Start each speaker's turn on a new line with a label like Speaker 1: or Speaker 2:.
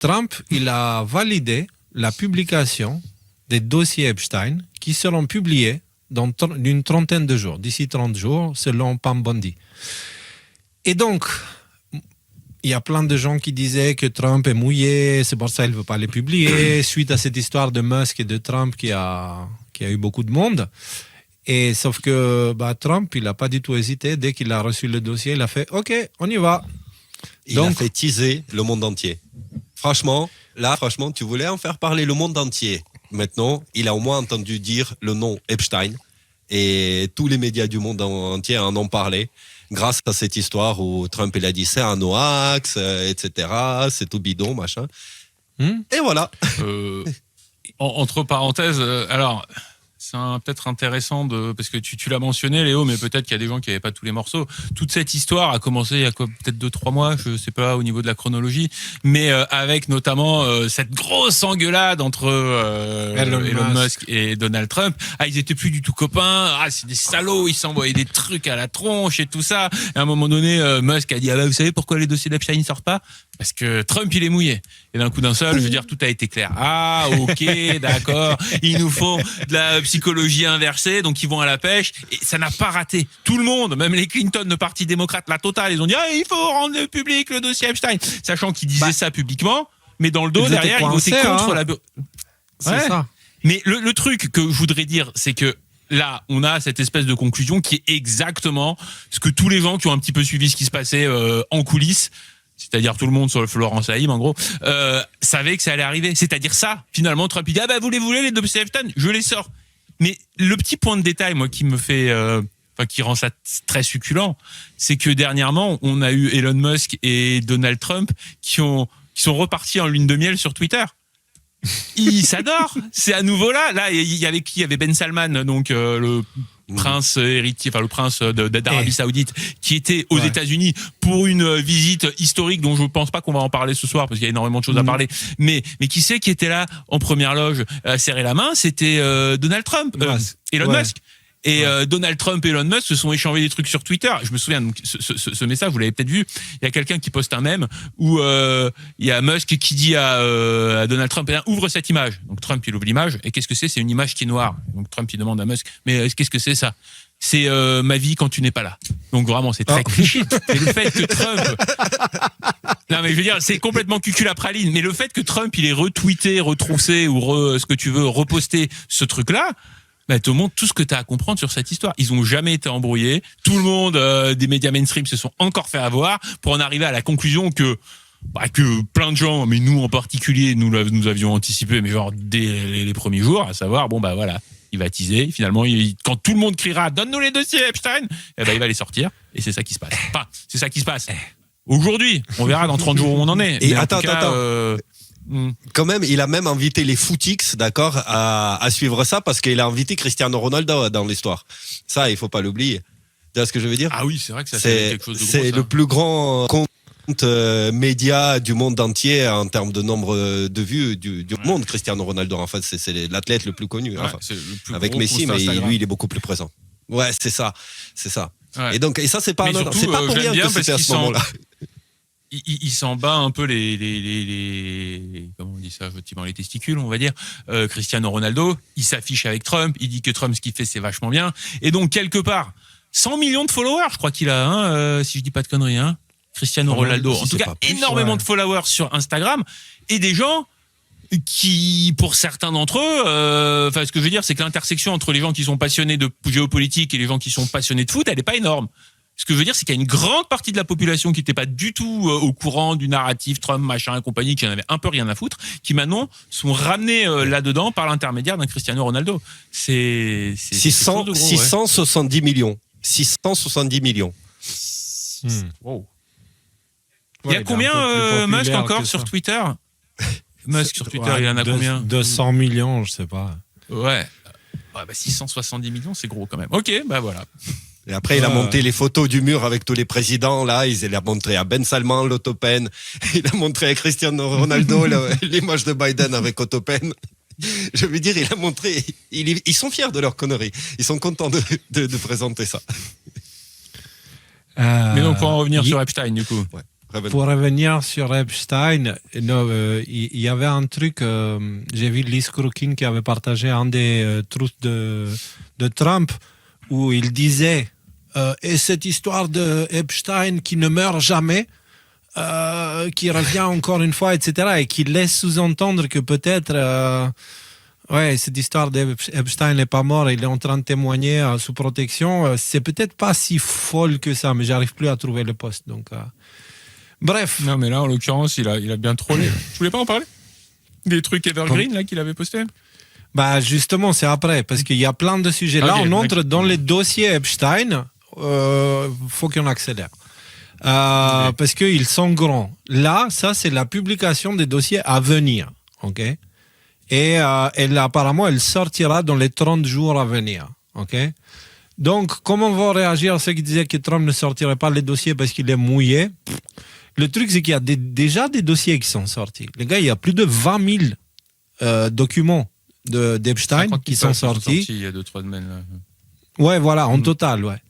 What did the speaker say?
Speaker 1: Trump, il a validé la publication des dossiers Epstein qui seront publiés dans une trentaine de jours, d'ici 30 jours, selon Pam Bondi. Et donc, il y a plein de gens qui disaient que Trump est mouillé, c'est pour ça qu'il ne veut pas les publier, suite à cette histoire de Musk et de Trump qui a eu beaucoup de monde. Et sauf que Trump, il n'a pas du tout hésité. Dès qu'il a reçu le dossier, il a fait « Ok, on y va ».
Speaker 2: Il a fait teaser le monde entier. Franchement, tu voulais en faire parler le monde entier. Maintenant, il a au moins entendu dire le nom Epstein. Et tous les médias du monde entier en ont parlé. Grâce à cette histoire où Trump il a dit c'est un hoax, etc. C'est tout bidon, machin. Et voilà.
Speaker 3: Entre parenthèses, alors c'est peut-être intéressant parce que tu l'as mentionné, Léo, mais peut-être qu'il y a des gens qui n'avaient pas tous les morceaux. Toute cette histoire a commencé il y a peut-être 2-3 mois, je sais pas au niveau de la chronologie, mais avec notamment cette grosse engueulade entre Elon Musk et Donald Trump. Ils étaient plus du tout copains. C'est des salauds, ils s'envoyaient des trucs à la tronche et tout ça. Et à un moment donné, Musk a dit vous savez pourquoi les dossiers d'Epstein ne sortent pas ? Parce que Trump, il est mouillé. Et d'un coup d'un seul, je veux dire, tout a été clair. Ok, d'accord. Ils nous font de la psychologie inversée, donc ils vont à la pêche. Et ça n'a pas raté. Tout le monde, même les Clinton, le parti démocrate, la totale, ils ont dit il faut rendre public le dossier Epstein. Sachant qu'ils disaient ça publiquement, mais dans le dos, derrière, ils votaient contre la...
Speaker 1: C'est ça.
Speaker 3: Mais le truc que je voudrais dire, c'est que là, on a cette espèce de conclusion qui est exactement ce que tous les gens qui ont un petit peu suivi ce qui se passait en coulisses, c'est-à-dire tout le monde sur le Florence Haïm, en gros, savait que ça allait arriver. C'est-à-dire ça, finalement, Trump, il dit vous les voulez, les dossiers Epstein, je les sors. Mais le petit point de détail, moi, qui me fait... qui rend ça très succulent, c'est que dernièrement, on a eu Elon Musk et Donald Trump qui sont repartis en lune de miel sur Twitter. Ils s'adorent. C'est à nouveau là. Là, il y avait qui ? Il y avait Ben Salman, donc le prince héritier, enfin le prince d'Arabie Saoudite, qui était aux États-Unis pour une visite historique dont je pense pas qu'on va en parler ce soir parce qu'il y a énormément de choses à parler. Mais qui c'est qui était là en première loge à serrer la main ? C'était Donald Trump, Elon Musk. Et Donald Trump et Elon Musk se sont échangés des trucs sur Twitter. Je me souviens, donc, ce message, vous l'avez peut-être vu. Il y a quelqu'un qui poste un mème où il y a Musk qui dit à Donald Trump ouvre cette image. Donc Trump, il ouvre l'image. Et qu'est-ce que c'est ? C'est une image qui est noire. Donc Trump, il demande à Musk mais qu'est-ce que c'est ça ? C'est ma vie quand tu n'es pas là. Donc vraiment, c'est très cliché. Et le fait que Trump... Non mais je veux dire, c'est complètement cucul à praline. Mais le fait que Trump, il ait retweeté, retroussé ou ce que tu veux, reposté ce truc-là, te montre tout ce que tu as à comprendre sur cette histoire. Ils ont jamais été embrouillés. Tout le monde des médias mainstream se sont encore fait avoir pour en arriver à la conclusion que plein de gens, mais nous en particulier, nous avions anticipé, mais genre dès les premiers jours, à savoir, voilà, il va teaser. Finalement, quand tout le monde criera « Donne-nous les dossiers Epstein », il va les sortir. Et c'est ça qui se passe. Enfin, c'est ça qui se passe. Aujourd'hui, on verra dans 30 jours où on en est.
Speaker 2: Et attends. Quand même, il a même invité les footix, d'accord, à suivre ça parce qu'il a invité Cristiano Ronaldo dans l'histoire. Ça, il faut pas l'oublier. Tu vois ce que je veux dire ?
Speaker 3: Ah oui, c'est vrai que ça c'est quelque chose de gros.
Speaker 2: C'est le plus grand compte média du monde entier en termes de nombre de vues du monde. Cristiano Ronaldo, en fait, c'est l'athlète le plus connu.
Speaker 3: C'est le plus
Speaker 2: avec Messi, mais lui, il est beaucoup plus présent. Ouais, c'est ça. Ouais. Et ça, c'est pas
Speaker 3: surtout,
Speaker 2: c'est pas pour rien que c'était à ce moment-là.
Speaker 3: Il s'en bat un peu les comment on dit ça, effectivement, les testicules, on va dire. Cristiano Ronaldo, il s'affiche avec Trump, il dit que Trump, ce qu'il fait, c'est vachement bien. Et donc, quelque part, 100 millions de followers, je crois qu'il a, si je dis pas de conneries, Cristiano Ronaldo. En tout cas, énormément de followers sur Instagram et des gens qui, pour certains d'entre eux, ce que je veux dire, c'est que l'intersection entre les gens qui sont passionnés de géopolitique et les gens qui sont passionnés de foot, elle est pas énorme. Ce que je veux dire, c'est qu'il y a une grande partie de la population qui n'était pas du tout au courant du narratif Trump, machin et compagnie, qui en avait un peu rien à foutre, qui maintenant sont ramenés là-dedans par l'intermédiaire d'un Cristiano Ronaldo. C'est
Speaker 2: 670 millions. 670 millions.
Speaker 3: Wow. Il y a combien Musk encore sur Twitter ? Musk sur Twitter, il y en a combien ?
Speaker 1: 200 millions, je sais pas.
Speaker 3: Ouais. 670 millions, c'est gros quand même. Ok, voilà.
Speaker 2: Et après, il a monté les photos du mur avec tous les présidents, là. Il a montré à Ben Salman l'autopen. Il a montré à Cristiano Ronaldo l'image de Biden avec autopen. Je veux dire, il a montré. Ils sont fiers de leur connerie. Ils sont contents de présenter ça.
Speaker 3: Mais donc, pour en revenir sur Epstein, du coup.
Speaker 1: Pour revenir sur Epstein, il y avait un truc, j'ai vu Liz Crookin qui avait partagé un des trucs de Trump où il disait et cette histoire de Epstein qui ne meurt jamais, qui revient encore une fois, etc. et qui laisse sous-entendre que peut-être cette histoire d'Epstein n'est pas mort, il est en train de témoigner sous protection, c'est peut-être pas si folle que ça, mais j'arrive plus à trouver le poste. Donc, bref.
Speaker 3: Non, mais là, en l'occurrence, il a bien trollé. Je voulais pas en parler des trucs evergreen là qu'il avait postés.
Speaker 1: Bah justement, c'est après, parce qu'il y a plein de sujets. Là, on entre dans les dossiers Epstein, faut qu'on accélère. Parce qu'ils sont grands. Là, ça, c'est la publication des dossiers à venir. Ok. Et apparemment, elle sortira dans les 30 jours à venir. Ok. Donc, comment vont réagir ceux qui disaient que Trump ne sortirait pas les dossiers parce qu'il est mouillé? Le truc, c'est qu'il y a déjà des dossiers qui sont sortis. Les gars, il y a plus de 20 000 documents d'Epstein qui sont sortis.
Speaker 3: Il y a 2-3 semaines. Là.
Speaker 1: Ouais, voilà, en total, ouais.